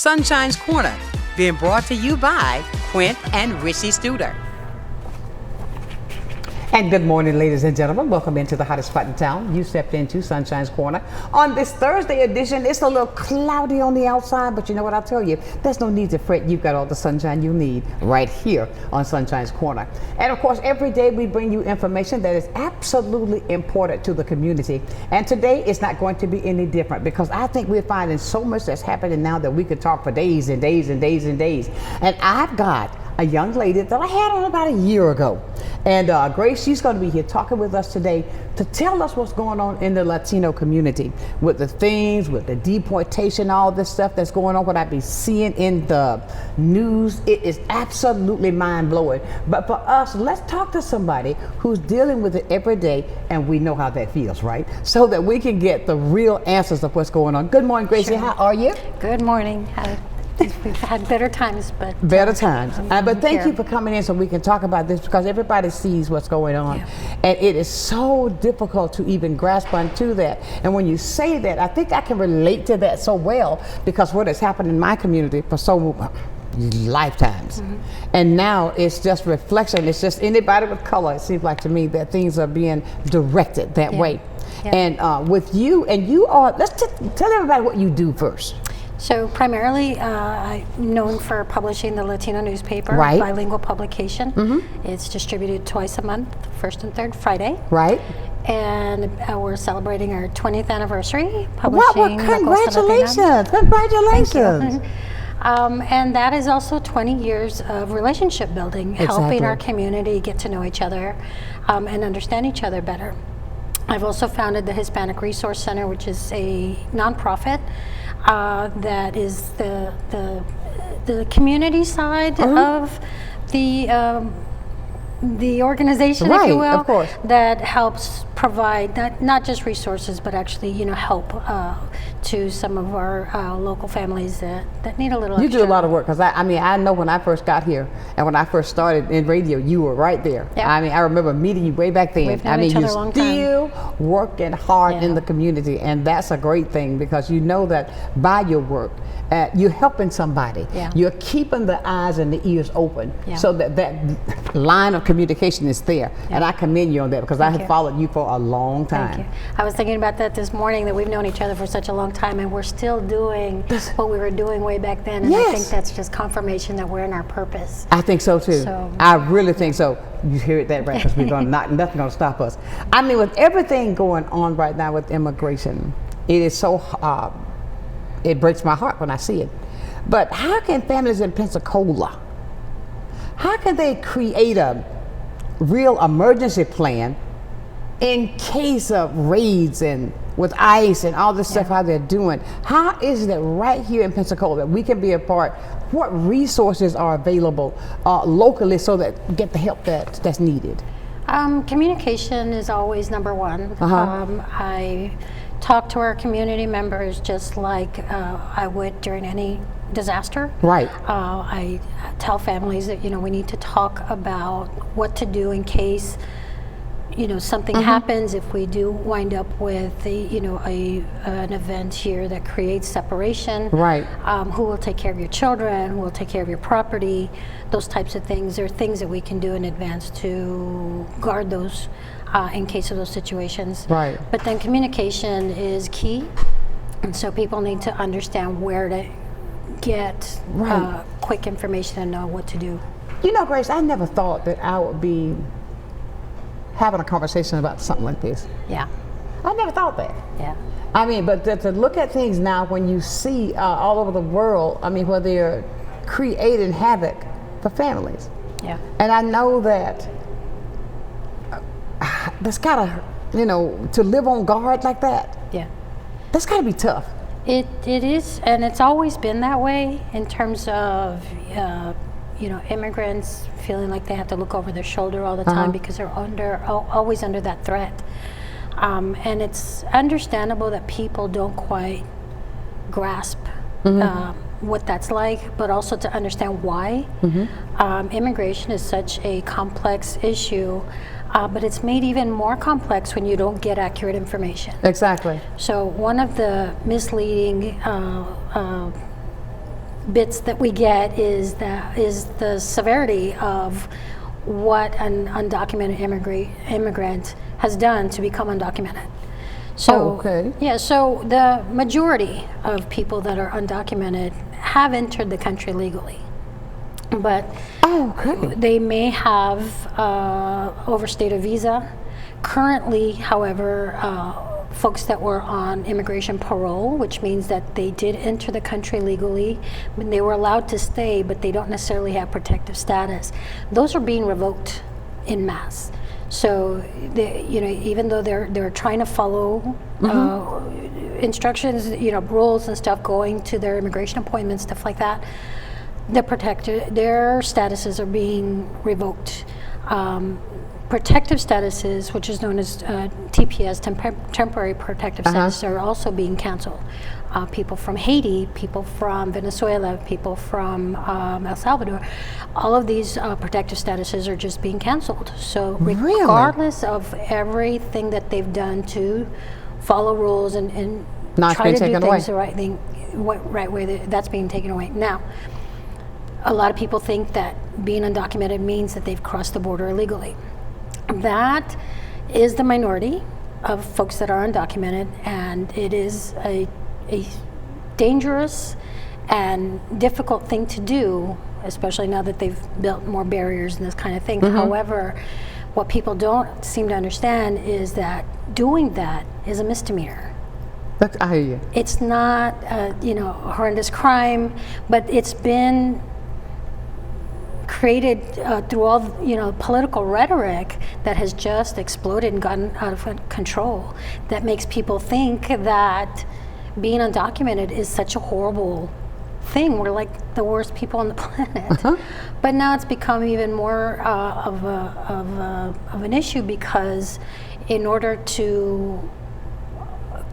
Sunshine's Corner, being brought to you by Quint and Richie Studer. And good morning, ladies and gentlemen. Welcome into the hottest spot in town. You stepped into Sunshine's Corner. On this Thursday edition, it's a little cloudy on the outside, but you know what I'll tell you? There's no need to fret. You've got all the sunshine you need right here on Sunshine's Corner. And of course, every day we bring you information that is absolutely important to the community. And today it's not going to be any different, because I think we're finding so much that's happening now that we could talk for days and days and days and days. And I've got a young lady that I had on about a year ago. And Grace, she's going to be here talking with us today to tell us what's going on in the Latino community with the things, with the deportation, all this stuff that's going on, what I be seeing in the news. It is absolutely mind-blowing. But for us, let's talk to somebody who's dealing with it every day, and we know how that feels, right? So that we can get the real answers of what's going on. Good morning, Gracie. Sure. How are you? Good morning. We've had better times, but better times. But thank you for coming in so we can talk about this, because everybody sees what's going on, and it is so difficult to even grasp onto that. And when you say that, I think I can relate to that so well, because what has happened in my community for so lifetimes, and now it's just reflection. It's just anybody with color. It seems like to me that things are being directed that way. And with you, and you are. Let's tell everybody what you do first. So primarily, I'm known for publishing the Latino newspaper, bilingual publication. It's distributed twice a month, first and third Friday. Right. And we're celebrating our 20th anniversary, publishing. Well, congratulations! Congratulations! And that is also 20 years of relationship building, helping our community get to know each other and understand each other better. I've also founded the Hispanic Resource Center, which is a nonprofit that is the community side of the organization, if you will, of course, that helps provide not just resources, but actually, help to some of our local families that need a little You extra. do a lot of work, because I know when I first got here and when I first started in radio, you were right there. I remember meeting you way back then. We've known each other a long time. You're still working hard in the community, and that's a great thing, because you know that by your work, you're helping somebody. You're keeping the eyes and the ears open, so that line of communication is there. And I commend you on that, because I have followed you for a long time. Thank you. I was thinking about that this morning, that we've known each other for such a long time, and we're still doing what we were doing way back then. And I think that's just confirmation that we're in our purpose. I think so too. I really think so. You hear it that right, because we're nothing going to stop us. With everything going on right now with immigration, it is so it breaks my heart when I see it. But how can families in Pensacola, how can they create a real emergency plan in case of raids and with ICE and all this stuff, how they're doing? How is it that right here in Pensacola we can be a part? What resources are available locally so that get the help that's needed? Communication is always number one. I talk to our community members just like I would during any disaster. Right. I tell families that we need to talk about what to do in case something happens, if we do wind up with an event here that creates separation. Right. Who will take care of your children? Who will take care of your property? Those types of things are things that we can do in advance to guard those in case of those situations. Right. But then communication is key, and so people need to understand where to get quick information and know what to do. Grace, I never thought that I would be having a conversation about something like this. Yeah. I never thought that. Yeah. But to look at things now, when you see all over the world, where they're creating havoc for families. Yeah. And I know that that's gotta, to live on guard like that. Yeah. That's gotta be tough. It is, and it's always been that way in terms of immigrants feeling like they have to look over their shoulder all the time because they're always under that threat. And it's understandable that people don't quite grasp what that's like, but also to understand why. Immigration is such a complex issue, but it's made even more complex when you don't get accurate information. Exactly. So one of the misleading bits that we get is the severity of what an undocumented immigrant has done to become undocumented. So, yeah, so the majority of people that are undocumented have entered the country legally, but they may have overstayed a visa. Currently, however, folks that were on immigration parole, which means that they did enter the country legally, they were allowed to stay, but they don't necessarily have protective status. Those are being revoked en masse. So, even though they're trying to follow instructions, rules and stuff, going to their immigration appointments, stuff like that, their statuses are being revoked. Protective statuses, which is known as TPS, temporary protective status, are also being canceled. People from Haiti, people from Venezuela, people from El Salvador, all of these protective statuses are just being canceled. So regardless of everything that they've done to follow rules and try to do things the right way, that's being taken away. Now, a lot of people think that being undocumented means that they've crossed the border illegally. That is the minority of folks that are undocumented, and it is a dangerous and difficult thing to do, especially now that they've built more barriers and this kind of thing. However, what people don't seem to understand is that doing that is a misdemeanor. I hear you. It's not a horrendous crime, but it's been created through all political rhetoric that has just exploded and gotten out of control, that makes people think that being undocumented is such a horrible thing. We're like the worst people on the planet. But now it's become even more of an issue, because in order to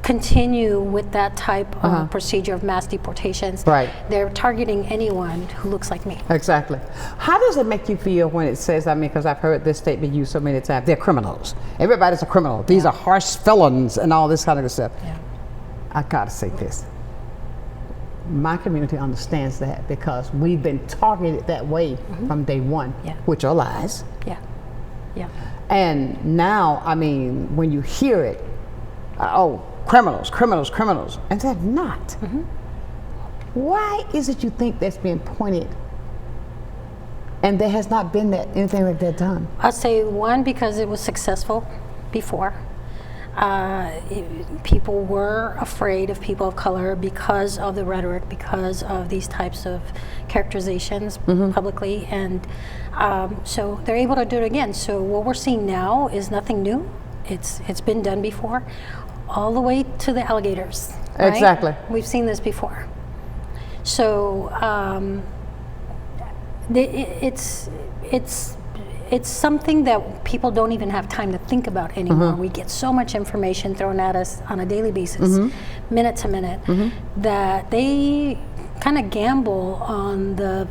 continue with that type of procedure of mass deportations, they're targeting anyone who looks like me. Exactly. How does it make you feel when it says, because I've heard this statement used so many times, they're criminals. Everybody's a criminal. These are harsh felons and all this kind of stuff. I gotta say this. My community understands that, because we've been targeted that way from day one, which are lies. And now, when you hear it, criminals, criminals, criminals, and they're not. Why is it you think that's being pointed, and there has not been anything like that done? I'd say one, because it was successful before. People were afraid of people of color because of the rhetoric, because of these types of characterizations publicly, and so they're able to do it again. So what we're seeing now is nothing new. It's been done before, all the way to the alligators. Right? Exactly. We've seen this before. So it's something that people don't even have time to think about anymore. We get so much information thrown at us on a daily basis, minute to minute, that they kind of gamble on the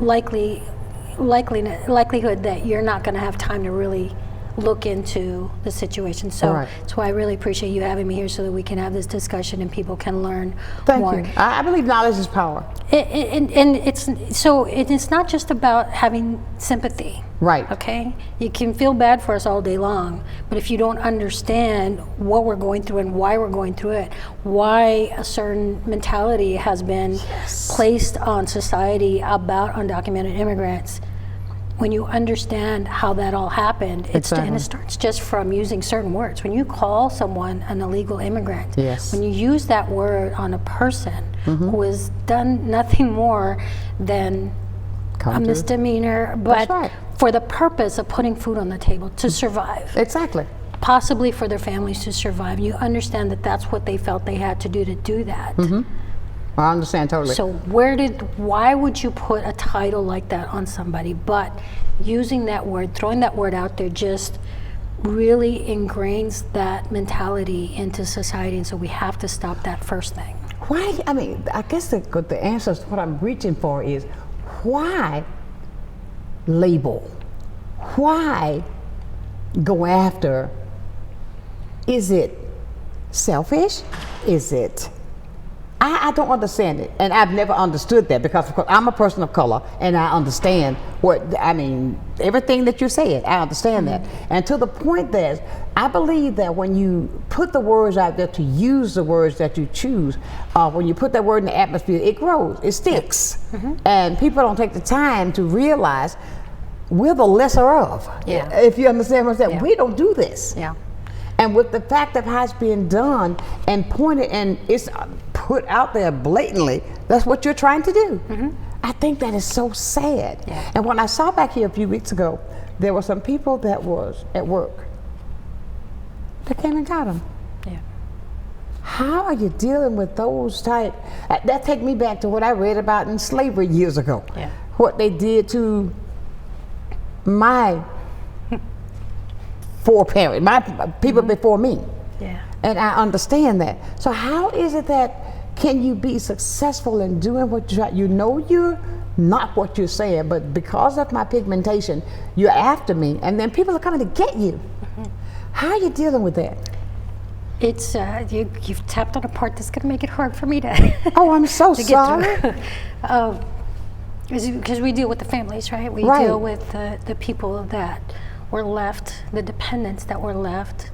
likelihood that you're not going to have time to really look into the situation. So that's why I really appreciate you having me here, so that we can have this discussion and people can learn more. Thank you. I believe knowledge is power. And it's not just about having sympathy. Okay? You can feel bad for us all day long, but if you don't understand what we're going through and why we're going through it, why a certain mentality has been placed on society about undocumented immigrants, when you understand how that all happened, and it starts just from using certain words. When you call someone an illegal immigrant, when you use that word on a person who has done nothing more than a misdemeanor, but for the purpose of putting food on the table to survive. Possibly for their families to survive. You understand that that's what they felt they had to do that. I understand totally. So why would you put a title like that on somebody? But using that word, throwing that word out there, just really ingrains that mentality into society, and so we have to stop that first thing. Why? I guess the answer to what I'm reaching for is, why label? Why go after? Is it selfish? Is it I don't understand it, and I've never understood that because of course I'm a person of color, and I understand everything that you said. I understand that, and to the point that I believe that when you put the words out there, to use the words that you choose, when you put that word in the atmosphere, it grows, it sticks, and people don't take the time to realize we're the lesser of. If you understand what I'm saying, we don't do this. And with the fact of how it's being done and pointed and it's put out there blatantly, that's what you're trying to do. I think that is so sad. And when I saw back here a few weeks ago, there were some people that was at work that came and got them. How are you dealing with those type? That take me back to what I read about in slavery years ago. What they did to my foreparents, my people before me. And I understand that. So how is it that can you be successful in doing what you try? You know you're not what you're saying, but because of my pigmentation, you're after me, and then people are coming to get you. How are you dealing with that? It's you've tapped on a part that's going to make it hard for me to. Oh, I'm so sorry. Because we deal with the families, right? We deal with the people that were left, the dependents that were left,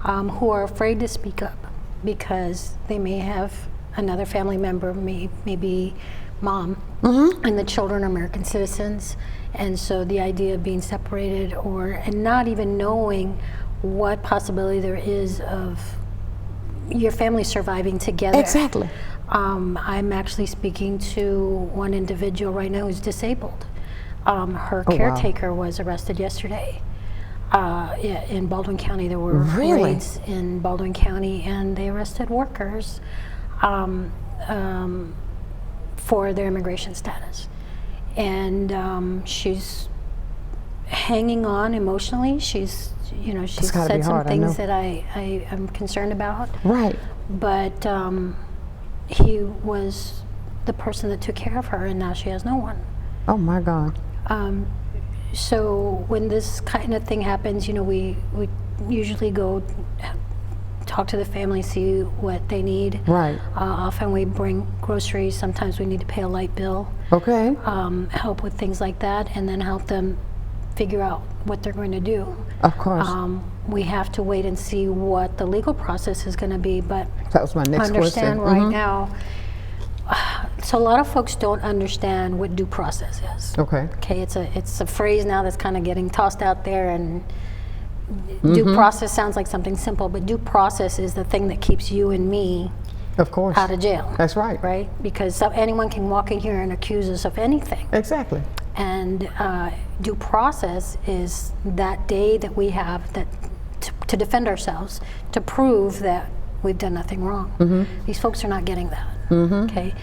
who are afraid to speak up because they may have another family member, maybe mom, and the children are American citizens, and so the idea of being separated and not even knowing what possibility there is of your family surviving together. Exactly. I'm actually speaking to one individual right now who's disabled. Her caretaker was arrested yesterday. In Baldwin County, there were raids in Baldwin County, and they arrested workers for their immigration status. And she's hanging on emotionally. She's said some things that I am concerned about. But he was the person that took care of her, and now she has no one. Oh my God. So when this kind of thing happens, we usually go talk to the family, see what they need. Often we bring groceries. Sometimes we need to pay a light bill. Help with things like that, and then help them figure out what they're going to do. Of course. We have to wait and see what the legal process is going to be, but that was my next understand question. Right now. So a lot of folks don't understand what due process is. Okay, it's a phrase now that's kind of getting tossed out there, and due process sounds like something simple, but due process is the thing that keeps you and me, of course, out of jail. That's right. Right? Because anyone can walk in here and accuse us of anything. Exactly. And due process is that day that we have that to defend ourselves, to prove that we've done nothing wrong. These folks are not getting that. Okay,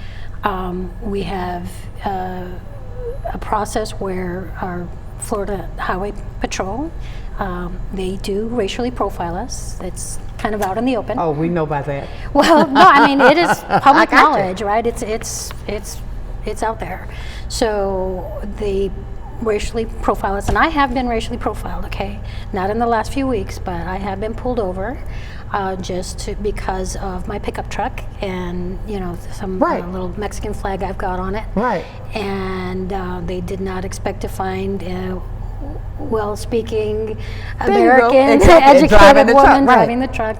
we have a process where our Florida Highway Patrol, they do racially profile us. It's kind of out in the open. Oh, we know about that. Well, no, I mean it is public knowledge, right? It's out there. So they racially profile us, and I have been racially profiled. Okay, not in the last few weeks, but I have been pulled over. Because of my pickup truck and some little Mexican flag I've got on it. And they did not expect to find a well-speaking American educated woman driving the truck.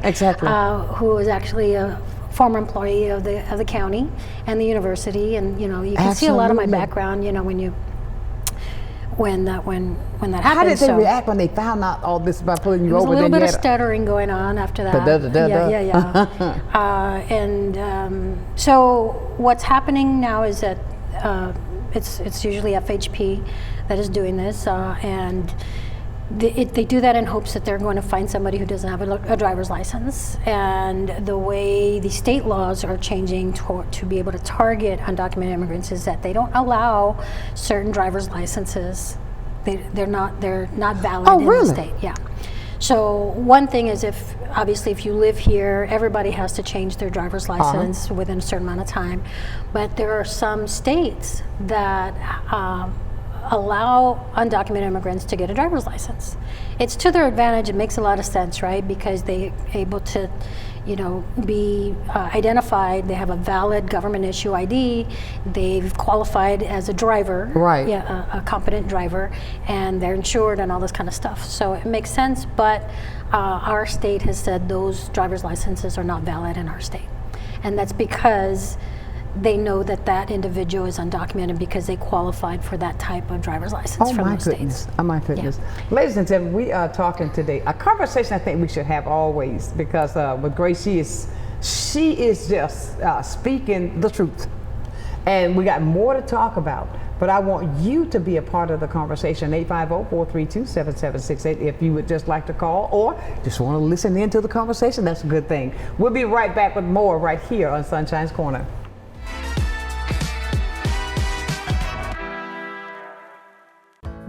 Who was actually a former employee of the county and the university, and you can see a lot of my background. When that happened. How did they react when they found out all this about pulling you over? There was a little bit of stuttering going on after that. So what's happening now is that it's usually FHP that is doing this, and they do that in hopes that they're going to find somebody who doesn't have a driver's license. And the way the state laws are changing to be able to target undocumented immigrants is that they don't allow certain driver's licenses. They're not valid in the state. So one thing is, if you live here, everybody has to change their driver's license within a certain amount of time. But there are some states that allow undocumented immigrants to get a driver's license. It's to their advantage. It makes a lot of sense, right? Because they're able to, be identified. They have a valid government issue ID. They've qualified as a driver, right? Yeah, a competent driver, and they're insured and all this kind of stuff. So it makes sense. But our state has said those driver's licenses are not valid in our state, and that's because they know that that individual is undocumented because they qualified for that type of driver's license from those states. Oh my goodness. Yeah. Ladies and gentlemen, we are talking today, a conversation I think we should have always, because with Grace, she is just speaking the truth. And we got more to talk about, but I want you to be a part of the conversation. 850-432-7768 if you would just like to call or just want to listen into the conversation. That's a good thing. We'll be right back with more right here on Sunshine's Corner.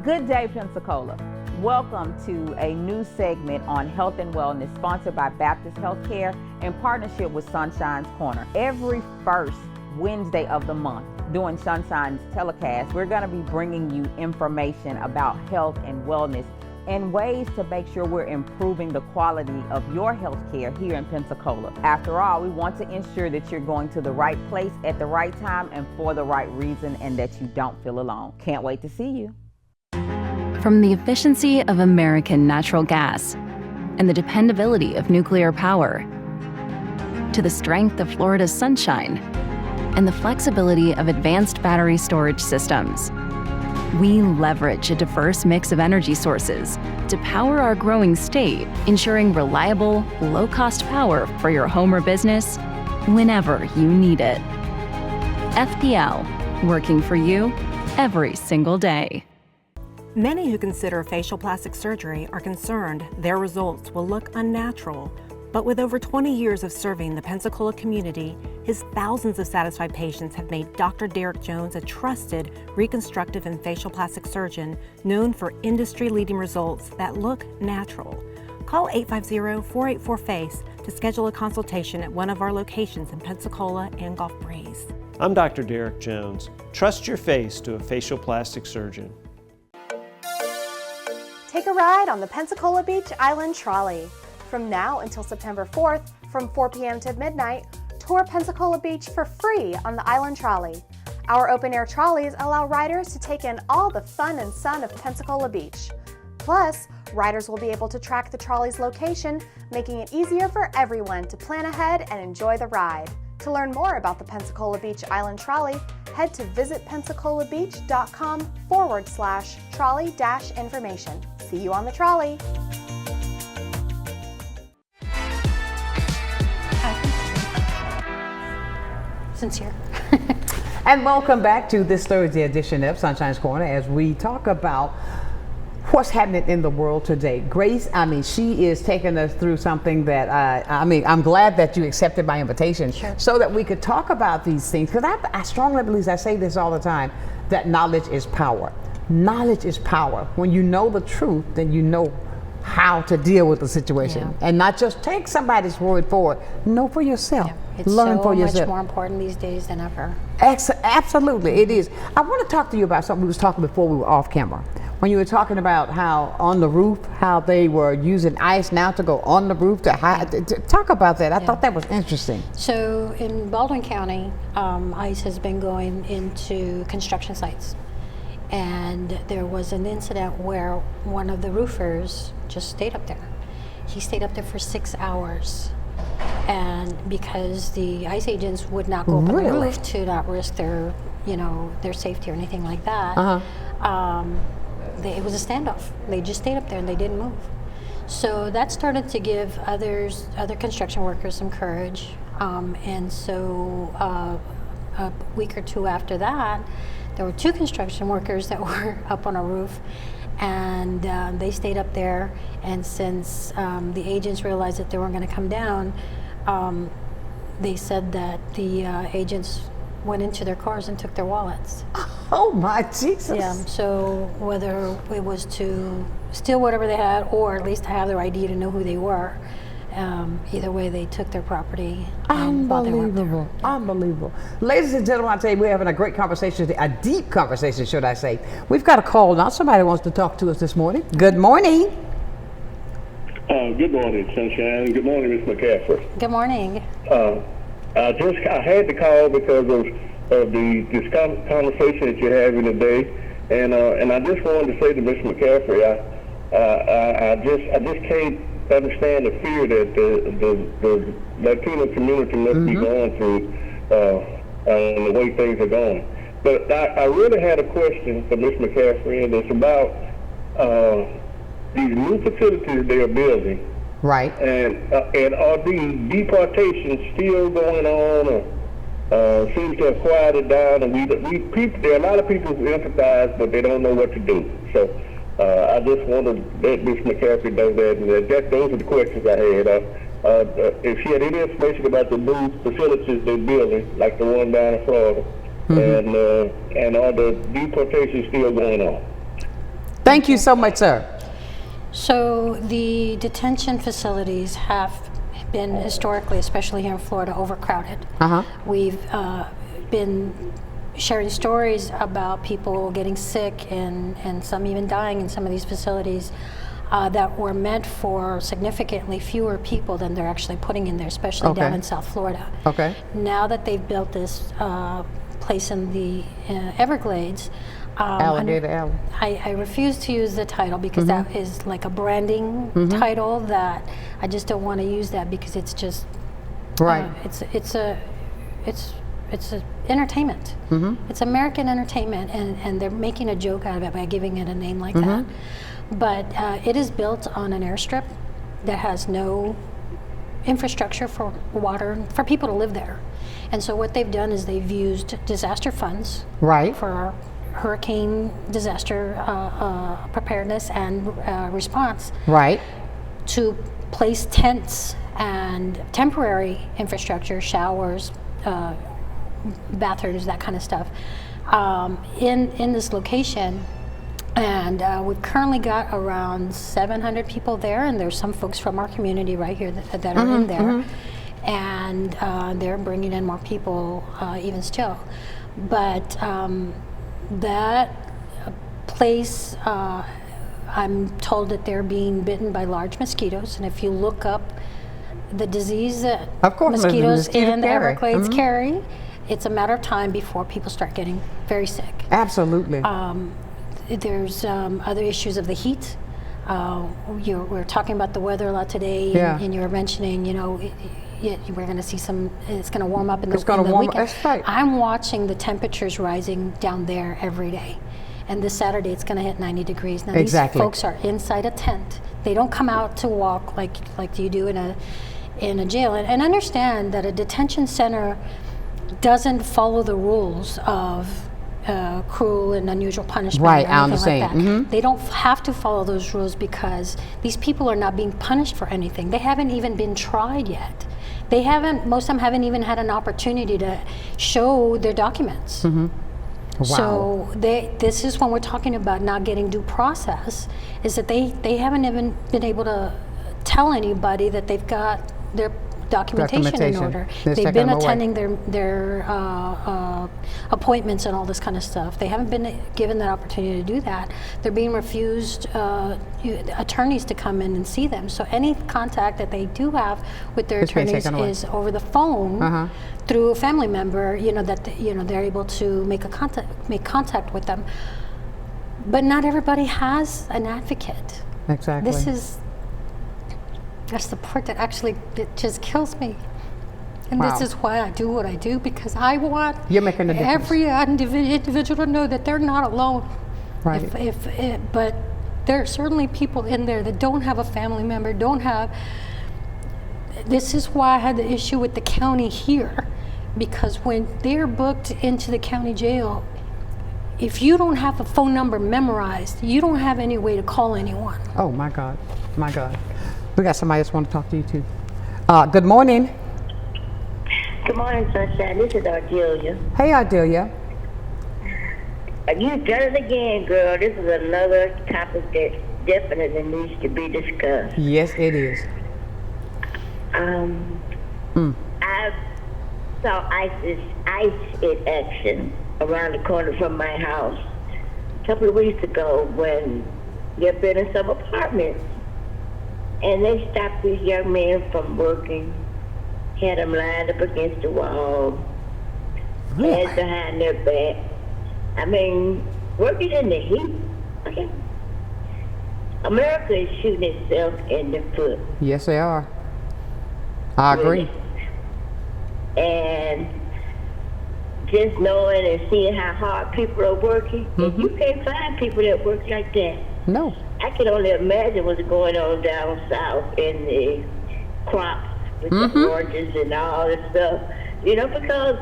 Good day, Pensacola. Welcome to a new segment on health and wellness sponsored by Baptist Healthcare in partnership with Sunshine's Corner. Every first Wednesday of the month during Sunshine's telecast, we're going to be bringing you information about health and wellness and ways to make sure we're improving the quality of your health care here in Pensacola. After all, we want to ensure that you're going to the right place at the right time and for the right reason, and that you don't feel alone. Can't wait to see you. From the efficiency of American natural gas and the dependability of nuclear power, to the strength of Florida's sunshine and the flexibility of advanced battery storage systems, we leverage a diverse mix of energy sources to power our growing state, ensuring reliable, low-cost power for your home or business whenever you need it. FPL, working for you every single day. Many who consider facial plastic surgery are concerned their results will look unnatural. But with over 20 years of serving the Pensacola community, his thousands of satisfied patients have made Dr. Derek Jones a trusted reconstructive and facial plastic surgeon known for industry-leading results that look natural. Call 850-484-FACE to schedule a consultation at one of our locations in Pensacola and Gulf Breeze. I'm Dr. Derek Jones. Trust your face to a facial plastic surgeon. Take a ride on the Pensacola Beach Island Trolley. From now until September 4th, from 4 p.m. to midnight, tour Pensacola Beach for free on the Island Trolley. Our open-air trolleys allow riders to take in all the fun and sun of Pensacola Beach. Plus, riders will be able to track the trolley's location, making it easier for everyone to plan ahead and enjoy the ride. To learn more about the Pensacola Beach Island Trolley, head to visitpensacolabbeach.com/trolley-information. See you on the trolley. Sincere. And welcome back to this Thursday edition of Sunshine's Corner as we talk about what's happening in the world today. Grace, she is taking us through something that, I'm glad that you accepted my invitation. Sure. So that we could talk about these things. Because I strongly believe, I say this all the time, that knowledge is power. Knowledge is power. When you know the truth, then you know how to deal with the situation. And not just take somebody's word for it. Know for yourself. Yeah. It's Learn for yourself. so much more important these days than ever. Absolutely, it is. I want to talk to you about something we was talking before we were off camera. When you were talking about how on the roof, how they were using ice now to go on the roof to hide. Talk about that. I thought that was interesting. So in Baldwin County, ice has been going into construction sites. And there was an incident where one of the roofers just stayed up there. He stayed up there for 6 hours. And because the ice agents would not go up on the roof to not risk their, their safety or anything like that, it was a standoff. They just stayed up there and they didn't move. So that started to give other construction workers some courage. And so a week or two after that, there were 2 construction workers that were up on a roof, and they stayed up there. And since the agents realized that they weren't going to come down, they said that the agents went into their cars and took their wallets. Oh my Jesus! Yeah. So whether it was to steal whatever they had, or at least to have their ID to know who they were, either way, they took their property. Unbelievable. Unbelievable. Ladies and gentlemen, I tell you, we're having a great conversation today, a deep conversation, should I say. We've got a call now. Somebody wants to talk to us this morning. Good morning. Good morning, Sonshine. Good morning, Ms. McCaffery. Good morning. I had to call because of this conversation that you're having today, and I just wanted to say to Ms. McCaffery, I just can't understand the fear that the Latino community must be going through, and the way things are going. But I really had a question for Ms. McCaffery, and it's about these new facilities they are building. Right. And are these deportations still going on, or seems to have quieted down? And there are a lot of people who empathize, but they don't know what to do. So I just wanted to let Ms. McCaffery know that, and those are the questions I had. If she had any information about the new facilities they're building, like the one down in Florida, and are the deportations still going on? Thank you so much, sir. So the detention facilities have been historically, especially here in Florida, overcrowded. We've been sharing stories about people getting sick and some even dying in some of these facilities that were meant for significantly fewer people than they're actually putting in there, especially down in South Florida. Now that they've built this place in the Everglades, Alligator Alley. I refuse to use the title because that is like a branding title that I just don't want to use that because it's just it's entertainment. It's American entertainment, and they're making a joke out of it by giving it a name like that. But it is built on an airstrip that has no infrastructure for water for people to live there. And so what they've done is they've used disaster funds for hurricane disaster preparedness and response to place tents and temporary infrastructure, showers, bathrooms, that kind of stuff in this location. And we've currently got around 700 people there, and there's some folks from our community right here that are in there. And they're bringing in more people even still. But that place, I'm told that they're being bitten by large mosquitoes, and if you look up the disease that mosquitoes in the Everglades carry, it's a matter of time before people start getting very sick. Absolutely. There's other issues of the heat. We're talking about the weather a lot today, and you were mentioning, we're going to see it's going to warm up in the weekend. That's right. I'm watching the temperatures rising down there every day. And this Saturday, it's going to hit 90 degrees. Now, these folks are inside a tent. They don't come out to walk like you do in a jail. And understand that a detention center doesn't follow the rules of cruel and unusual punishment or anything like that. They don't have to follow those rules because these people are not being punished for anything. They haven't even been tried yet. Most of them haven't even had an opportunity to show their documents. So this is when we're talking about not getting due process, is that they haven't even been able to tell anybody that they've got their documentation in order. They've been attending their appointments and all this kind of stuff. They haven't been given that opportunity to do that. They're being refused attorneys to come in and see them. So any contact that they do have with their attorneys is over the phone through a family member. They're able to make contact with them. But not everybody has an advocate. Exactly. That's the part that actually just kills me. And this is why I do what I do, because I want every individual to know that they're not alone. But there are certainly people in there that don't have a family member, this is why I had the issue with the county here, because when they're booked into the county jail, if you don't have a phone number memorized, you don't have any way to call anyone. Oh my God, my God. We got somebody else want to talk to you too. Good morning. Good morning, Sunshine. This is Ardelia. Hey, Ardelia. You done it again, girl. This is another topic that definitely needs to be discussed. Yes, it is. I saw ICE in action around the corner from my house a couple of weeks ago when they've been in some apartments. and they stopped these young men from working, had them lined up against the wall, hands behind their back. I mean, working in the heat. Okay. America is shooting itself in the foot. Yes, they are. I agree. And just knowing and seeing how hard people are working, and you can't find people that work like that. No. I can only imagine what's going on down south in the crops with the oranges and all this stuff. You know, because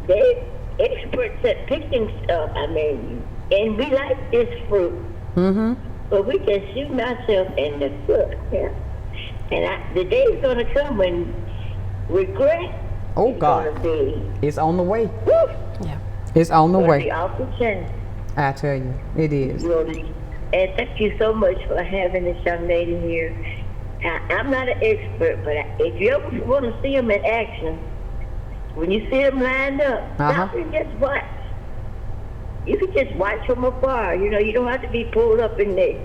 they experts at picking stuff. I mean, and we like this fruit, but we just shooting ourselves in the foot. Yeah. And the day is going to come when regret. Oh God, it's on the way. Woo. Yeah, it's on the way. Be off the chain. I tell you, it is. And thank you so much for having this young lady here. I'm not an expert, but if you ever want to see them in action, when you see them lined up, stop and just watch. You can just watch from afar. You know, you don't have to be pulled up in the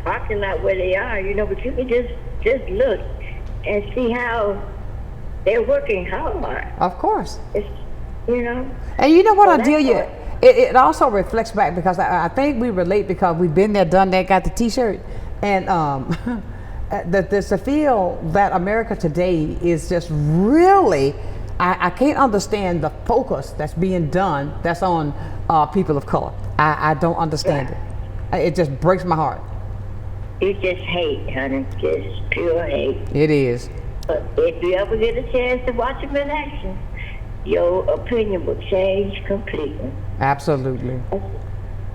parking lot where they are. You know, but you can just look and see how they're working hard. Of course. It's, you know. And you know what, Adelia? It also reflects back because I think we relate because we've been there, done that, got the T-shirt, and the feel that America today is just really. I can't understand the focus that's being done that's on people of color. I don't understand it. It just breaks my heart. It's just hate, honey. Just pure hate. It is. But if you ever get a chance to watch them in action, your opinion will change completely. Absolutely.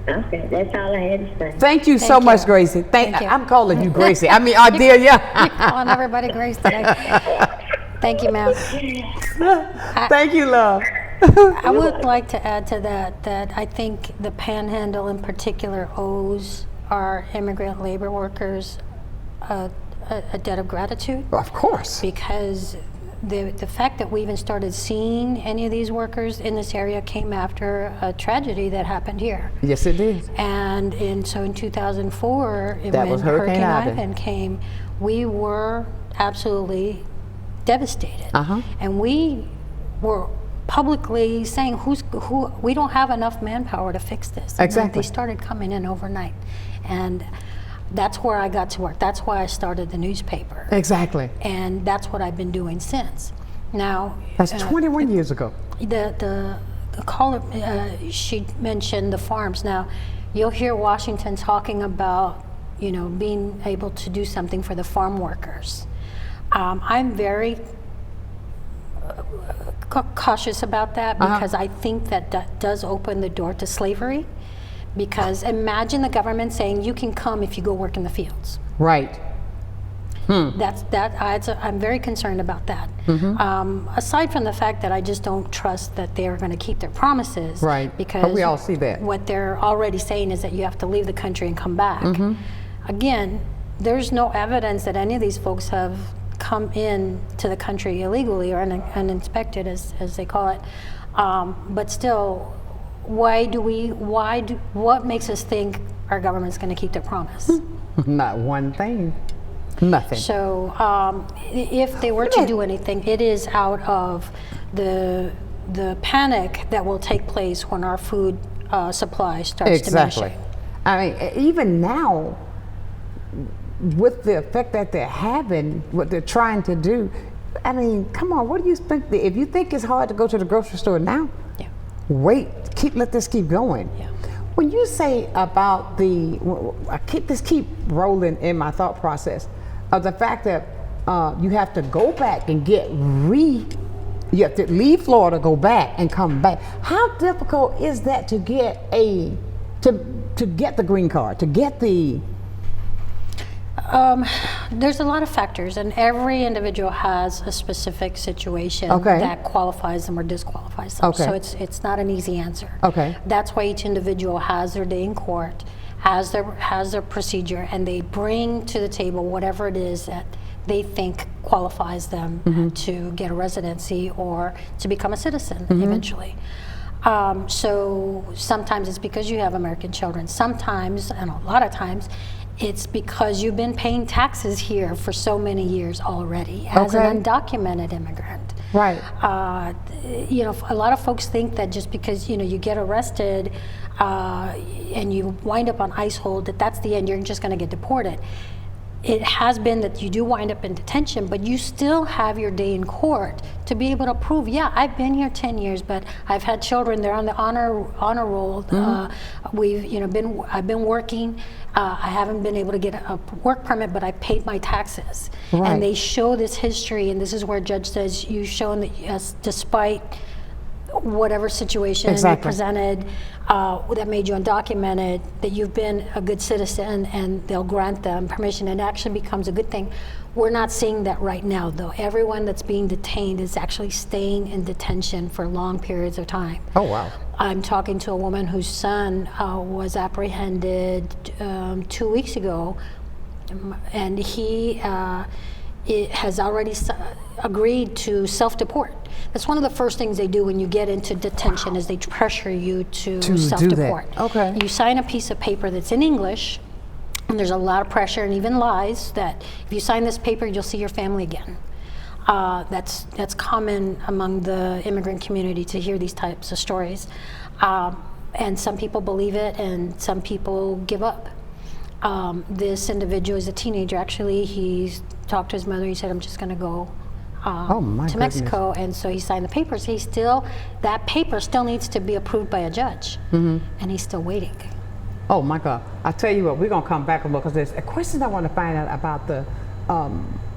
Okay, that's all I had to say. Thank you so much, Gracie. Thank you. I'm calling you Gracie. I mean, Adelia. You're calling everybody Grace today. Thank you, ma'am. Thank you, love. I would like to add to that I think the Panhandle in particular owes our immigrant labor workers a debt of gratitude. Of course. Because the fact that we even started seeing any of these workers in this area came after a tragedy that happened here. Yes, it did. And so in 2004, when Hurricane Ivan came, we were absolutely devastated. And we were publicly saying, we don't have enough manpower to fix this. Exactly. And they started coming in overnight. And that's where I got to work. That's why I started the newspaper. Exactly. And that's what I've been doing since. Now, that's 21 years ago. The caller, she mentioned the farms. Now, you'll hear Washington talking about, being able to do something for the farm workers. I'm very cautious about that because I think that does open the door to slavery. Because imagine the government saying you can come if you go work in the fields. Right. I'm very concerned about that. Aside from the fact that I just don't trust that they're going to keep their promises. Right. Because but we all see that. What they're already saying is that you have to leave the country and come back. Again, there's no evidence that any of these folks have come in to the country illegally or uninspected, as they call it. But still, what makes us think our government's going to keep their promise? Not one thing. Nothing. So if they were to do anything, it is out of the panic that will take place when our food supply starts diminishing. I mean, even now, with the effect that they're having, what they're trying to do, I mean, come on, what do you think? If you think it's hard to go to the grocery store now, wait, let this keep going. When you say about keep rolling in my thought process of the fact that you have to go back and you have to leave Florida, go back and come back. How difficult is that to get to get the green card, to get the? There's a lot of factors, and every individual has a specific situation that qualifies them or disqualifies them. So it's not an easy answer. That's why each individual has their day in court, has their procedure, and they bring to the table whatever it is that they think qualifies them to get a residency or to become a citizen eventually. So sometimes it's because you have American children. Sometimes, and a lot of times, it's because you've been paying taxes here for so many years already as an undocumented immigrant. Right. You know, a lot of folks think that just because, you know, you get arrested and you wind up on ICE hold, that's the end, you're just going to get deported. It has been that you do wind up in detention, but you still have your day in court to be able to prove, yeah, I've been here 10 years, but I've had children, they're on the honor roll. We've, you know, I've been working. I haven't been able to get a work permit, but I paid my taxes. Right. And they show this history, and this is where Judge says you've shown that, yes, despite whatever situation you presented that made you undocumented, that you've been a good citizen, and they'll grant them permission, and it actually becomes a good thing. We're not seeing that right now, though. Everyone that's being detained is actually staying in detention for long periods of time. Oh, wow. I'm talking to a woman whose son was apprehended 2 weeks ago, and he has already agreed to self-deport. That's one of the first things they do when you get into detention, is they pressure you to self-deport. Okay. You sign a piece of paper that's in English, and there's a lot of pressure and even lies that if you sign this paper, you'll see your family again. That's common among the immigrant community to hear these types of stories. And some people believe it, and some people give up. This individual is a teenager. Actually, he's talked to his mother. He said, I'm just going to go to Mexico. And so he signed the papers. That paper still needs to be approved by a judge. And he's still waiting. Oh my God. I'll tell you what, we're going to come back because there's a question I want to find out about the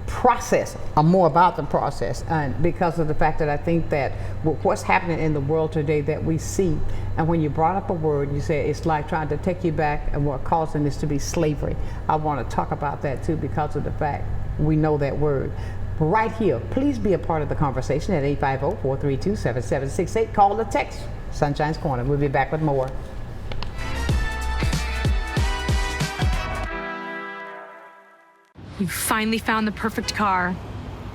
process, or more about the process, and because of the fact that I think that what's happening in the world today that we see, and when you brought up a word, you said it's like trying to take you back, and what causing this to be slavery. I want to talk about that too, because of the fact we know that word. Right here, please be a part of the conversation at 850-432-7768. Call or text Sunshine's Corner. We'll be back with more. You finally found the perfect car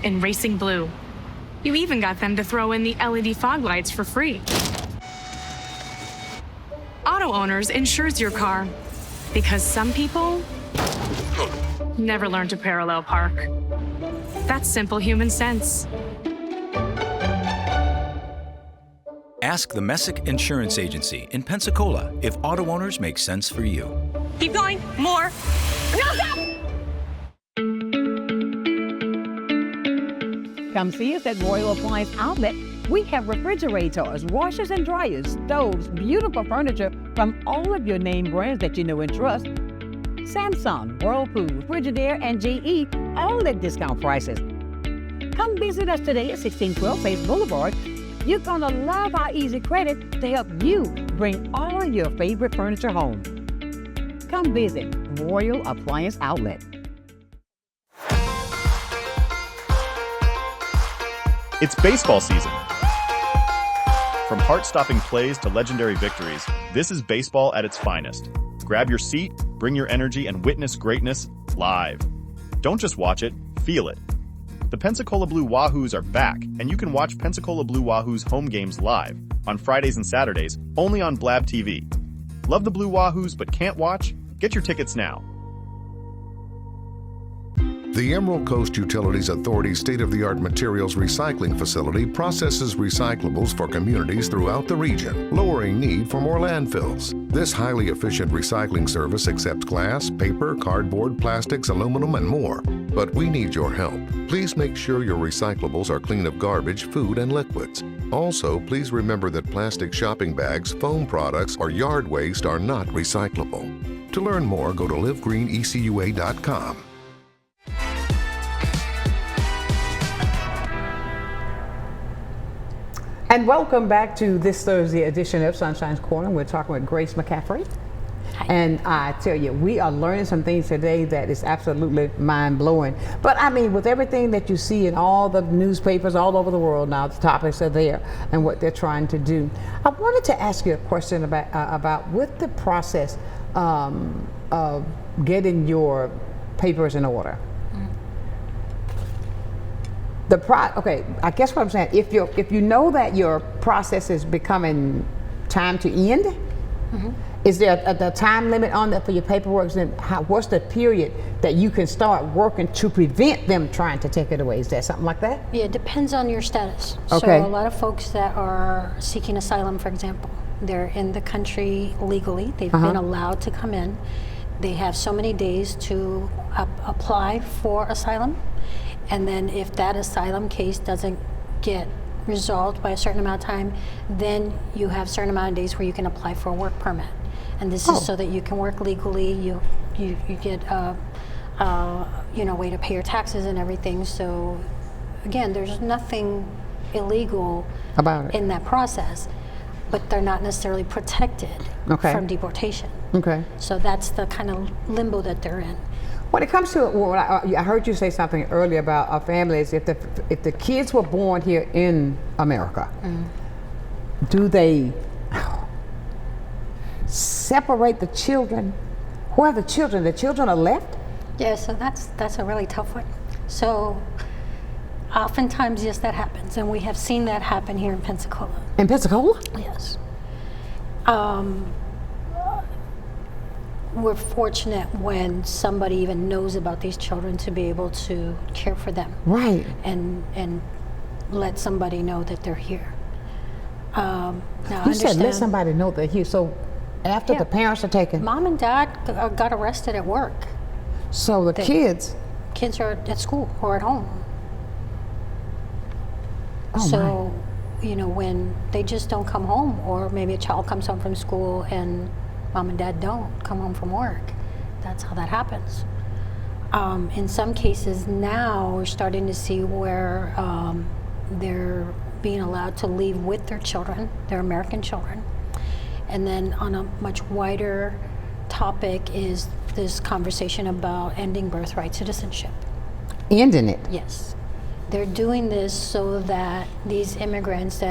in Racing Blue. You even got them to throw in the LED fog lights for free. Auto Owners insures your car because some people never learn to parallel park. That's simple human sense. Ask the Messick Insurance Agency in Pensacola if auto owners make sense for you. Keep going, more. No, stop! Come see us at Royal Appliance Outlet. We have refrigerators, washers and dryers, stoves, beautiful furniture from all of your name brands that you know and trust. Samsung, Whirlpool, Frigidaire, and GE, all at discount prices. Come visit us today at 1612 Face Boulevard. You're gonna love our easy credit to help you bring all your favorite furniture home. Come visit Royal Appliance Outlet. It's baseball season. From heart-stopping plays to legendary victories, this is baseball at its finest. Grab your seat, bring your energy, and witness greatness live. Don't just watch it, feel it. The Pensacola Blue Wahoos are back, and you can watch Pensacola Blue Wahoos home games live on Fridays and Saturdays, only on Blab TV. Love the Blue Wahoos but can't watch? Get your tickets now. The Emerald Coast Utilities Authority's state-of-the-art materials recycling facility processes recyclables for communities throughout the region, lowering need for more landfills. This highly efficient recycling service accepts glass, paper, cardboard, plastics, aluminum, and more. But we need your help. Please make sure your recyclables are clean of garbage, food, and liquids. Also, please remember that plastic shopping bags, foam products, or yard waste are not recyclable. To learn more, go to livegreenecua.com. And welcome back to this Thursday edition of Sunshine's Corner. We're talking with Grace McCaffery. Hi. And I tell you, we are learning some things today that is absolutely mind-blowing. But I mean, with everything that you see in all the newspapers all over the world now, the topics are there and what they're trying to do. I wanted to ask you a question about with the process of getting your papers in order. Okay, I guess what I'm saying, if you know that your process is becoming time to end, Is there a time limit on that for your paperwork? And what's the period that you can start working to prevent them trying to take it away? Is that something like that? Yeah, it depends on your status. Okay. So a lot of folks that are seeking asylum, for example, they're in the country legally. They've been allowed to come in. They have so many days to apply for asylum. And then if that asylum case doesn't get resolved by a certain amount of time, then you have a certain amount of days where you can apply for a work permit. And this is so that you can work legally. You get way to pay your taxes and everything. So again, there's nothing illegal about it in that process, but they're not necessarily protected from deportation. Okay. So that's the kind of limbo that they're in. When it comes to, I heard you say something earlier about families. If the kids were born here in America, do they separate the children? Where are the children? The children are left? Yeah, so that's a really tough one. So oftentimes, yes, that happens, and we have seen that happen here in Pensacola. In Pensacola? Yes. We're fortunate when somebody even knows about these children to be able to care for them. Right. And let somebody know that they're here. Now, you said let somebody know they're here. So after the parents are taken. Mom and dad got arrested at work. So the kids are at school or at home. So, when they just don't come home, or maybe a child comes home from school and mom and dad don't come home from work. That's how that happens. In some cases now, we're starting to see where they're being allowed to leave with their children, their American children. And then on a much wider topic is this conversation about ending birthright citizenship. Ending it? Yes. They're doing this so that these immigrants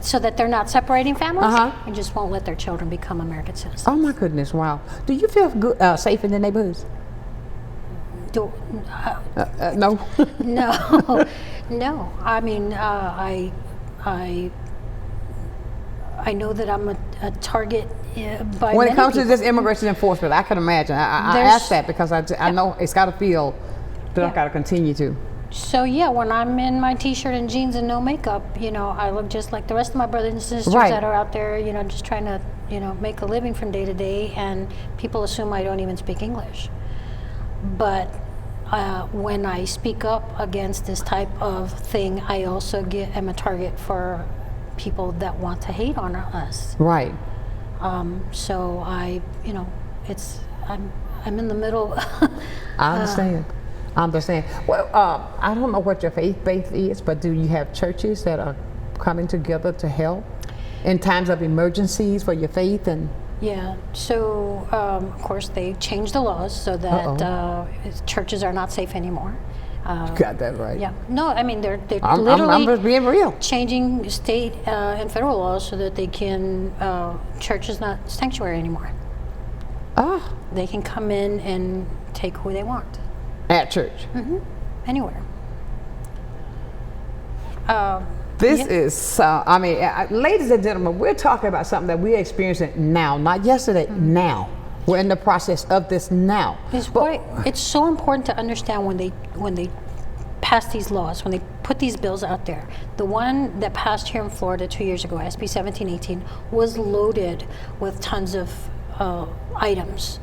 so that they're not separating families and just won't let their children become American citizens. Oh my goodness, wow. Do you feel good, safe in the neighborhoods? No. No. I mean, I know that I'm a target by when many it comes people. to this immigration enforcement, I can imagine. I ask that because I know it's got to feel that I've got to continue to. So yeah, when I'm in my t-shirt and jeans and no makeup, I look just like the rest of my brothers and sisters that are out there, just trying to, make a living from day to day, and people assume I don't even speak English. But when I speak up against this type of thing, I also am a target for people that want to hate on us. Right. So I'm in the middle. I understand. Well, I don't know what your faith is, but do you have churches that are coming together to help in times of emergencies for your faith? And yeah, so of course they changed the laws so that churches are not safe anymore. You got that right. Yeah. No, I mean they're literally I'm just being real. Changing state and federal laws so that they can church is not sanctuary anymore. They can come in and take who they want. At church? Anywhere. This is, ladies and gentlemen, we're talking about something that we're experiencing now, not yesterday, now. We're in the process of this now. It's so important to understand when they pass these laws, when they put these bills out there. The one that passed here in Florida 2 years ago, SB 1718, was loaded with tons of items,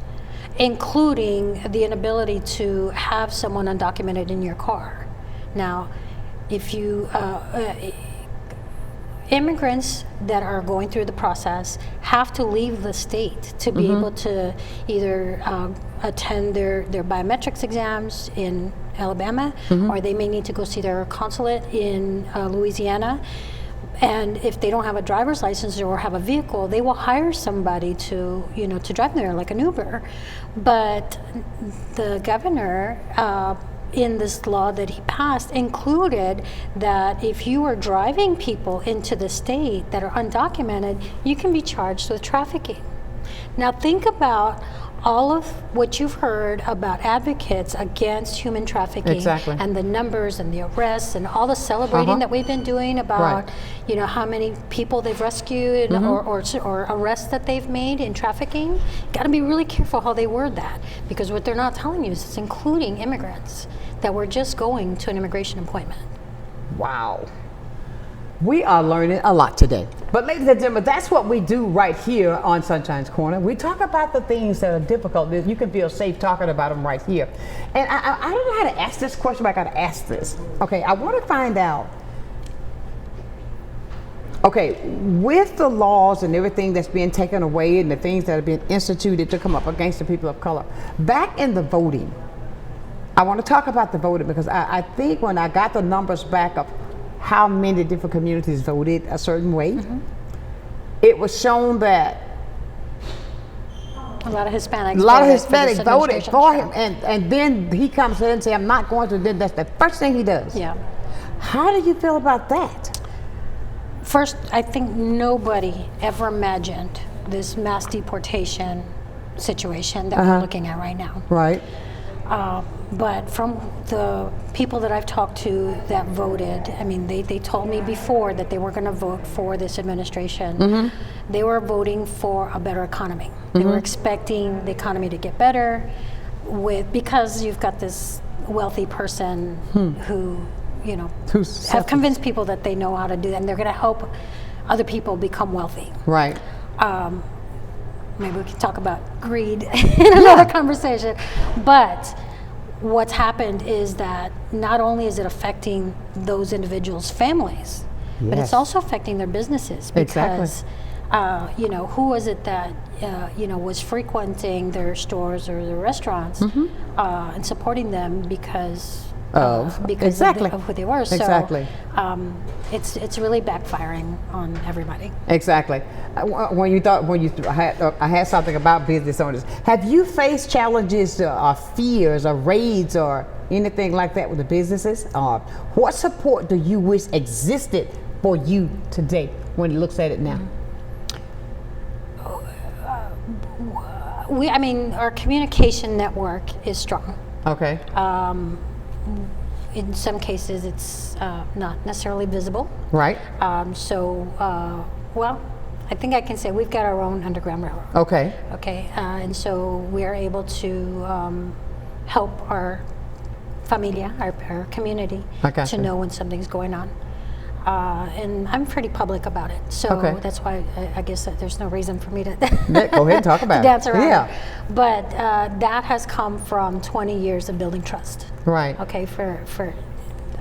including the inability to have someone undocumented in your car. Now, if you immigrants that are going through the process have to leave the state to be able to either attend their biometrics exams in Alabama, or they may need to go see their consulate in Louisiana. And if they don't have a driver's license or have a vehicle, they will hire somebody to drive there, like an Uber. But the governor, in this law that he passed, included that if you are driving people into the state that are undocumented, you can be charged with trafficking. Now think about all of what you've heard about advocates against human trafficking and the numbers and the arrests and all the celebrating that we've been doing about, you know, how many people they've rescued or arrests that they've made in trafficking, got to be really careful how they word that, because what they're not telling you is it's including immigrants that were just going to an immigration appointment. Wow. We are learning a lot today. But ladies and gentlemen, that's what we do right here on Sunshine's Corner. We talk about the things that are difficult. You can feel safe talking about them right here. And I don't know how to ask this question, but I got to ask this. Okay, I want to find out, okay, with the laws and everything that's being taken away and the things that are being instituted to come up against the people of color, back in the voting, I want to talk about the voting because I think when I got the numbers back of how many different communities voted a certain way, it was shown that a lot of Hispanics voted for him, and then he comes in and says, I'm not going to, then that's the first thing he does. Yeah. How do you feel about that? First, I think nobody ever imagined this mass deportation situation that we're looking at right now. Right. But from the people that I've talked to that voted, I mean, they told me before that they were going to vote for this administration. They were voting for a better economy. They were expecting the economy to get better because you've got this wealthy person who, you know, have convinced people that they know how to do that, and they're going to help other people become wealthy. Right. Maybe we can talk about greed in another conversation. But what's happened is that not only is it affecting those individuals' families, but it's also affecting their businesses because, you know, who was it that, you know, was frequenting their stores or their restaurants and supporting them because of who they were. So it's really backfiring on everybody. Exactly. I had something about business owners. Have you faced challenges or fears or raids or anything like that with the businesses? What support do you wish existed for you today when you looks at it now? I mean, our communication network is strong. Okay. In some cases, it's not necessarily visible. Right. Well, I think I can say we've got our own underground railroad. Okay. Okay. And so we are able to help our familia, our community, to know when something's going on. And I'm pretty public about it, so that's why I guess that there's no reason for me to go ahead and talk about dance around. Yeah. But that has come from 20 years of building trust. Right. Okay.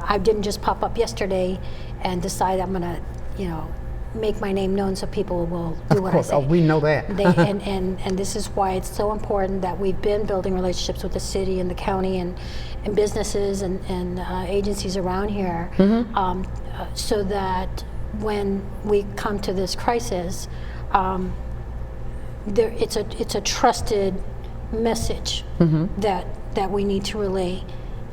I didn't just pop up yesterday and decide I'm gonna, you know, make my name known so people will do what I say. Oh, we know that. And this is why it's so important that we've been building relationships with the city and the county and businesses and agencies around here, so that when we come to this crisis, it's a trusted message that we need to relay,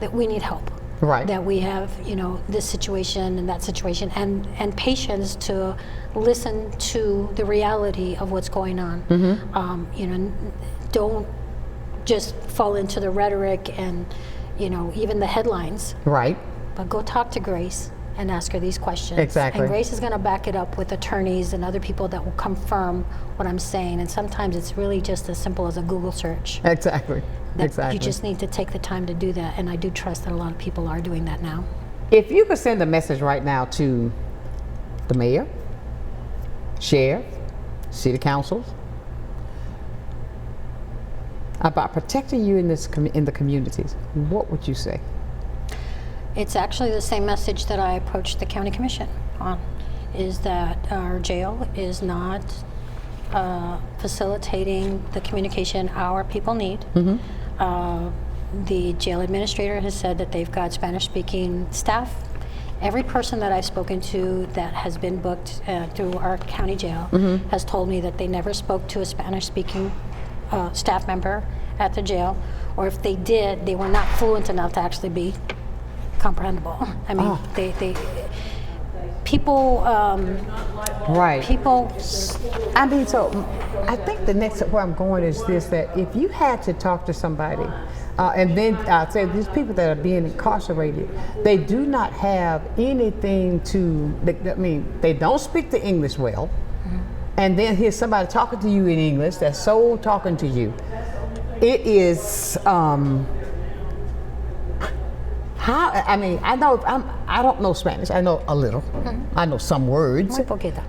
that we need help. Right. That we have, you know, this situation and that situation, and patience to listen to the reality of what's going on. You know, don't just fall into the rhetoric and, you know, even the headlines. Right. But go talk to Grace and ask her these questions. Exactly. And Grace is going to back it up with attorneys and other people that will confirm what I'm saying. And sometimes it's really just as simple as a Google search. Exactly. You just need to take the time to do that, and I do trust that a lot of people are doing that now. If you could send a message right now to the mayor, sheriff, city councils about protecting you in the communities, what would you say? It's actually the same message that I approached the county commission on, is that our jail is not facilitating the communication our people need. The jail administrator has said that they've got Spanish-speaking staff. Every person that I've spoken to that has been booked through our county jail has told me that they never spoke to a Spanish-speaking staff member at the jail, or if they did, they were not fluent enough to actually be comprehensible. I mean, people, right. People. I mean, so I think the next where I'm going is this: that if you had to talk to somebody, and then say these people that are being incarcerated, they do not have anything to. I mean, they don't speak the English well, and then here's somebody talking to you in English. That's so talking to you. It is. How, I mean, I don't know Spanish. I know a little. I know some words. Muy poquito.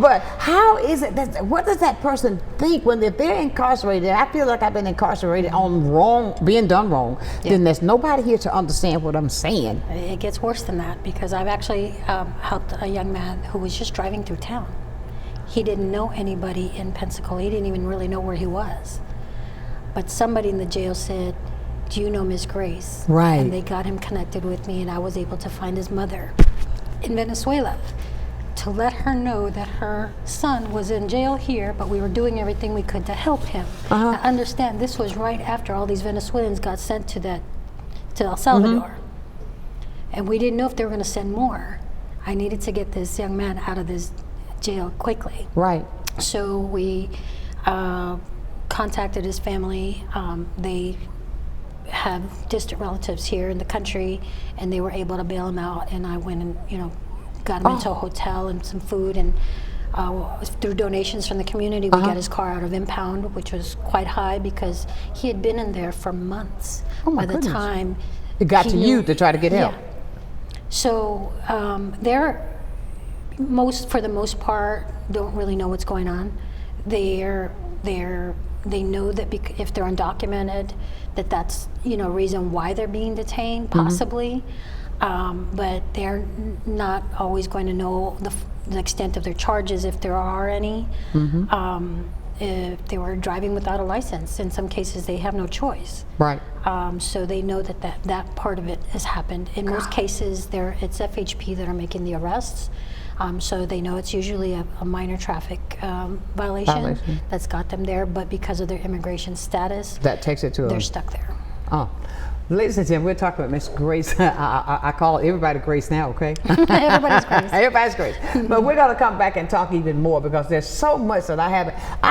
But how is it what does that person think when they're incarcerated? I feel like I've been incarcerated on being done wrong. Yeah. Then there's nobody here to understand what I'm saying. It gets worse than that, because I've actually helped a young man who was just driving through town. He didn't know anybody in Pensacola. He didn't even really know where he was. But somebody in the jail said, "Do you know Miss Grace?" Right. And they got him connected with me, and I was able to find his mother in Venezuela to let her know that her son was in jail here, but we were doing everything we could to help him. Now, understand, this was right after all these Venezuelans got sent to El Salvador. And we didn't know if they were going to send more. I needed to get this young man out of this jail quickly. Right. So we contacted his family. They have distant relatives here in the country, and they were able to bail him out, and I went and got him into a hotel and some food, and through donations from the community we got his car out of impound, which was quite high because he had been in there for months. By the time it got to you to try to get help. So they're for the most part don't really know what's going on. They know that if they're undocumented, that's reason why they're being detained, possibly, but they're not always going to know the extent of their charges, if there are any. If they were driving without a license, in some cases they have no choice. Right. So they know that part of it has happened. In most cases, it's FHP that are making the arrests. So they know it's usually a minor traffic violation that's got them there, but because of their immigration status, that takes it to they're stuck there. Oh. Ladies and gentlemen, we're talking about Miss Grace. I call everybody Grace now, okay? Everybody's Grace. Everybody's Grace. But we're going to come back and talk even more, because there's so much that I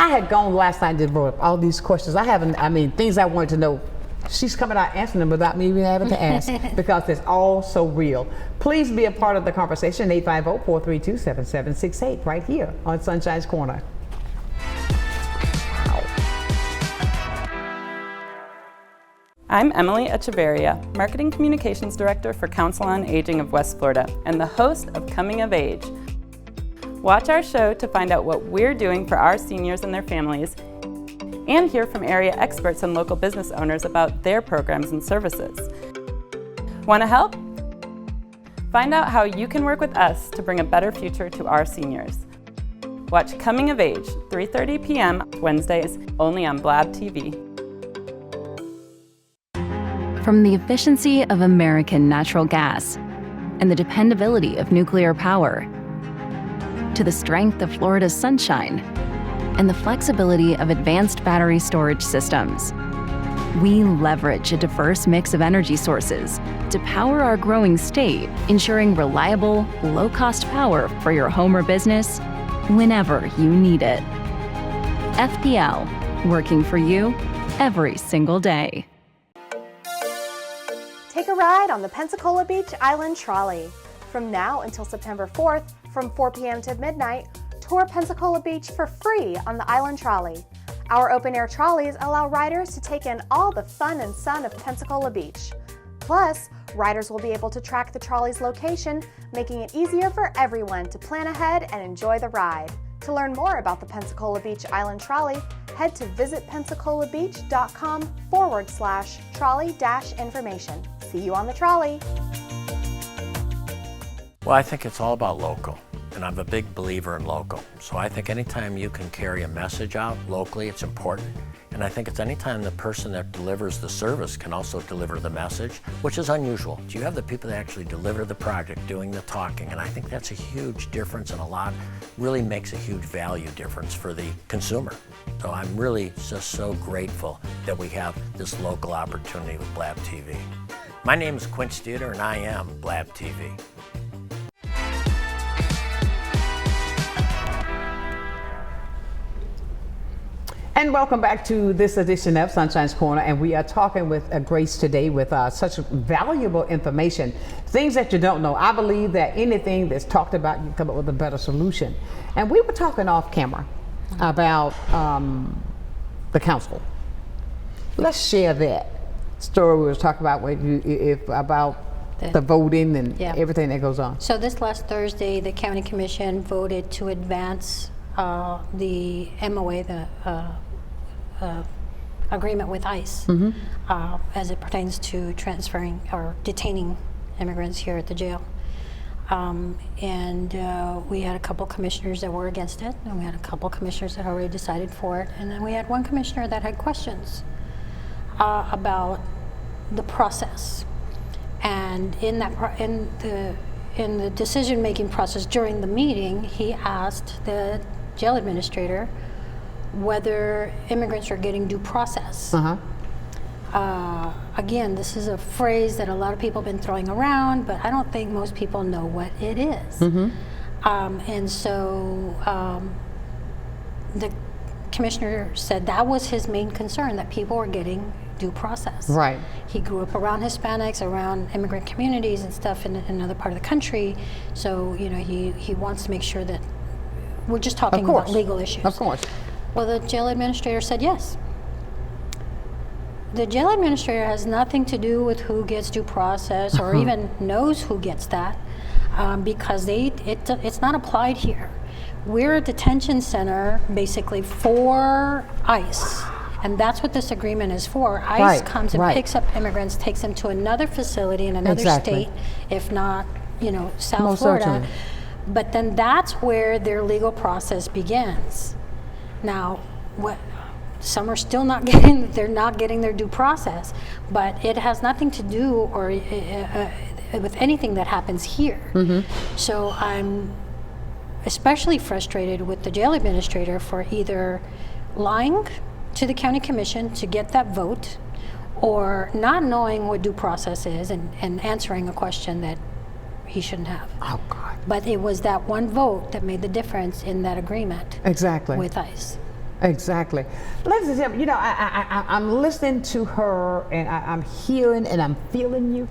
had gone last night and just brought up all these questions. Things I wanted to know. She's coming out answering them without me even having to ask, because it's all so real. Please be a part of the conversation, 850-432-7768, right here on Sonshine's Corner. I'm Emily Echeverria, Marketing Communications Director for Council on Aging of West Florida and the host of Coming of Age. Watch our show to find out what we're doing for our seniors and their families, and hear from area experts and local business owners about their programs and services. Want to help? Find out how you can work with us to bring a better future to our seniors. Watch Coming of Age, 3:30 p.m. Wednesdays, only on Blab TV. From the efficiency of American natural gas and the dependability of nuclear power, to the strength of Florida's sunshine and the flexibility of advanced battery storage systems, we leverage a diverse mix of energy sources to power our growing state, ensuring reliable, low-cost power for your home or business whenever you need it. FPL, working for you every single day. Take a ride on the Pensacola Beach Island Trolley. From now until September 4th, from 4 p.m. to midnight, tour Pensacola Beach for free on the Island Trolley. Our open-air trolleys allow riders to take in all the fun and sun of Pensacola Beach. Plus, riders will be able to track the trolley's location, making it easier for everyone to plan ahead and enjoy the ride. To learn more about the Pensacola Beach Island Trolley, head to visitpensacolabbeach.com/trolley-information. See you on the trolley. Well, I think it's all about local, and I'm a big believer in local. So I think anytime you can carry a message out locally, it's important. And I think it's anytime the person that delivers the service can also deliver the message, which is unusual. You have the people that actually deliver the project doing the talking, and I think that's a huge difference, and really makes a huge value difference for the consumer. So I'm really just so grateful that we have this local opportunity with Blab TV. My name is Quince Dieter, and I am Blab TV. And welcome back to this edition of Sunshine's Corner, and we are talking with Grace today with such valuable information, things that you don't know. I believe that anything that's talked about, you can come up with a better solution. And we were talking off camera about the council. Let's share that story we were talking about about the voting and everything that goes on. So this last Thursday, the county commission voted to advance the MOA, the agreement with ICE, as it pertains to transferring or detaining immigrants here at the jail. And we had a couple commissioners that were against it, and we had a couple commissioners that already decided for it, and then we had one commissioner that had questions about the process. And in that in the decision-making process during the meeting, he asked the jail administrator whether immigrants are getting due process. Again, this is a phrase that a lot of people have been throwing around, but I don't think most people know what it is. And so the commissioner said that was his main concern, that people were getting due process. Right. He grew up around Hispanics, around immigrant communities and stuff in another part of the country, so he wants to make sure that we're just talking about legal issues. Of course. Well, the jail administrator said yes. The jail administrator has nothing to do with who gets due process or even knows who gets that, because it's not applied here. We're a detention center basically for ICE, and that's what this agreement is for. ICE comes and picks up immigrants, takes them to another facility in another state, if not, South Florida. Certainly. But then that's where their legal process begins. Now, some are still not getting, they're not getting their due process, but it has nothing to do with anything that happens here. So I'm especially frustrated with the jail administrator for either lying to the county commission to get that vote, or not knowing what due process is and answering a question that he shouldn't have. Oh, God. But it was that one vote that made the difference in that agreement with ICE. Exactly. Ladies and gentlemen, I'm listening to her, and I'm hearing and I'm feeling you.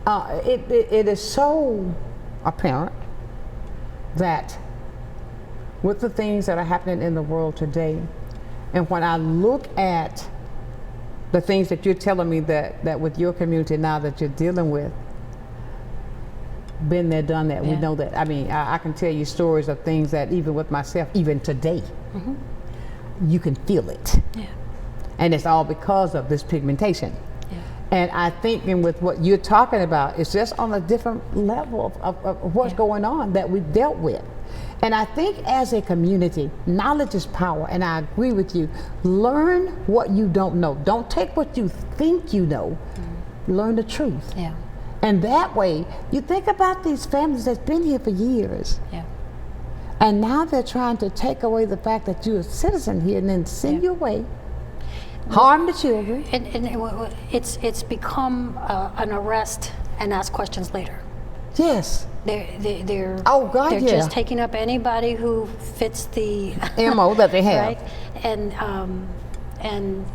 It is so apparent that with the things that are happening in the world today, and when I look at the things that you're telling me that with your community now that you're dealing with, been there, done that, we know that. I mean, I can tell you stories of things that even with myself, even today, you can feel it. And it's all because of this pigmentation. And I think with what you're talking about, it's just on a different level of what's going on that we've dealt with. And I think as a community, knowledge is power, and I agree with you. Learn what you don't know. Don't take what you think you know. Learn the truth. And that way, you think about these families that's been here for years. And now they're trying to take away the fact that you're a citizen here and then send you away, harm the children. It's become an arrest and ask questions later. Yes. They're they're just taking up anybody who fits the MO that they have. Right? And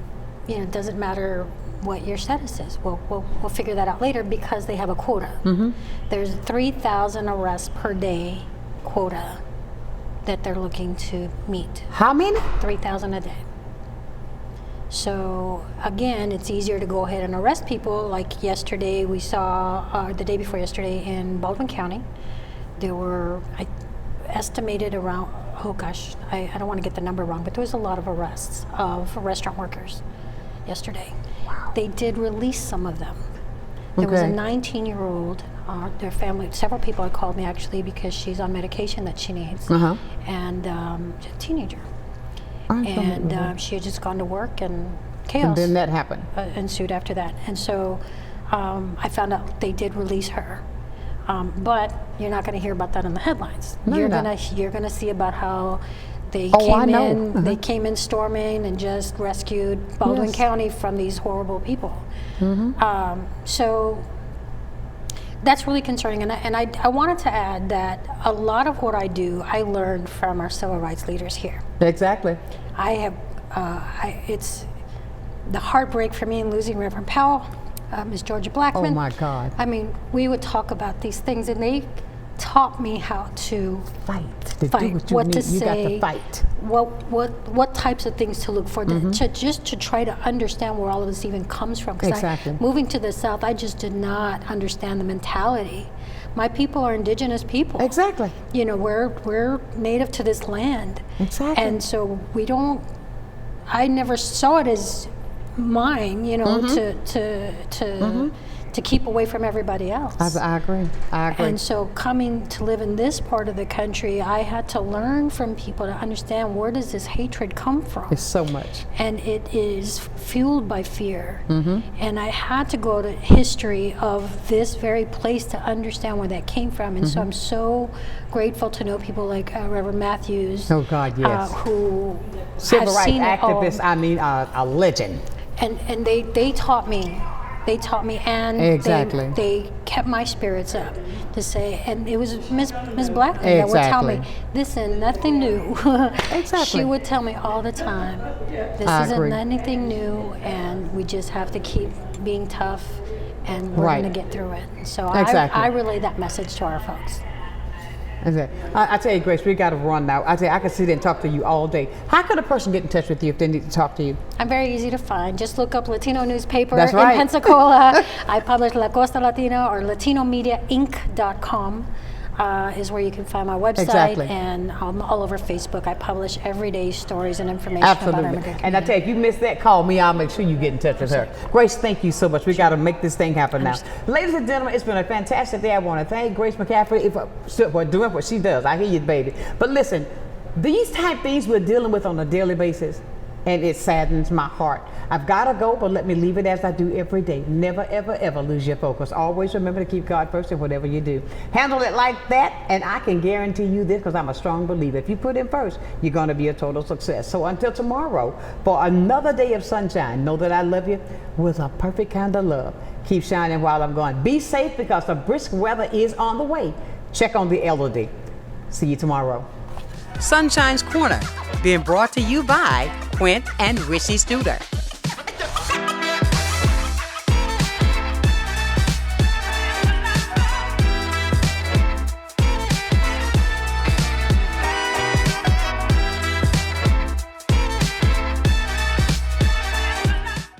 it doesn't matter what your status is. We'll figure that out later because they have a quota. There's 3,000 arrests per day quota that they're looking to meet. How many? 3,000 a day. So again, it's easier to go ahead and arrest people. Like yesterday, we saw, the day before yesterday in Baldwin County, there were estimated around, I don't want to get the number wrong, but there was a lot of arrests of restaurant workers yesterday. Wow. They did release some of them. There was a 19-year-old, their family, several people had called me actually because she's on medication that she needs, and a teenager. And she had just gone to work, and chaos. And then that happened. Ensued after that. And so I found out they did release her. But you're not going to hear about that in the headlines. No, you're gonna see about how they came in storming and just rescued Baldwin County from these horrible people. So that's really concerning. And I wanted to add that a lot of what I do, I learned from our civil rights leaders here. Exactly. I have it's the heartbreak for me in losing Reverend Powell, Miss Georgia Blackman. Oh my God. I mean, we would talk about these things, and they taught me how to fight, to fight, do what you what need. to You say, got to fight. What types of things to look for, to try to understand where all of this even comes from. 'Cause Exactly. moving to the South, I just did not understand the mentality. My people are indigenous people. Exactly. You know, we're native to this land. Exactly. And so I never saw it as mine, you know, to keep away from everybody else. I agree. And so coming to live in this part of the country, I had to learn from people to understand, where does this hatred come from? It's so much. And it is fueled by fear. And I had to go to history of this very place to understand where that came from. And so I'm so grateful to know people like Reverend Matthews. Oh God, yes. Who civil has rights seen it all. activist. I mean, a legend. And they taught me. They taught me, and exactly. they kept my spirits up to say, and it was Miss Blackman that would tell me, listen, nothing new. Exactly. She would tell me all the time, this isn't anything new, and we just have to keep being tough, and we're going to get through it. So I relay that message to our folks. I tell you, Grace, we got to run now. I tell you, I could sit and talk to you all day. How could a person get in touch with you if they need to talk to you? I'm very easy to find. Just look up Latino newspaper That's right. in Pensacola. I publish La Costa Latino, or LatinoMediaInc.com is where you can find my website. Exactly. And all over Facebook. I publish everyday stories and information about our immigrant community. And I tell you, if you miss that, call me. I'll make sure you get in touch with her. Grace, thank you so much. We got to make this thing happen now. Ladies and gentlemen, it's been a fantastic day. I want to thank Grace McCaffery for doing what she does. I hear you, baby. But listen, these type things we're dealing with on a daily basis, and it saddens my heart. I've got to go, but let me leave it as I do every day. Never, ever, ever lose your focus. Always remember to keep God first in whatever you do. Handle it like that, and I can guarantee you this, because I'm a strong believer. If you put Him first, you're going to be a total success. So until tomorrow, for another day of sunshine, know that I love you with a perfect kind of love. Keep shining while I'm gone. Be safe, because the brisk weather is on the way. Check on the elderly. See you tomorrow. Sunshine's Corner, being brought to you by Quint and Richie Studer.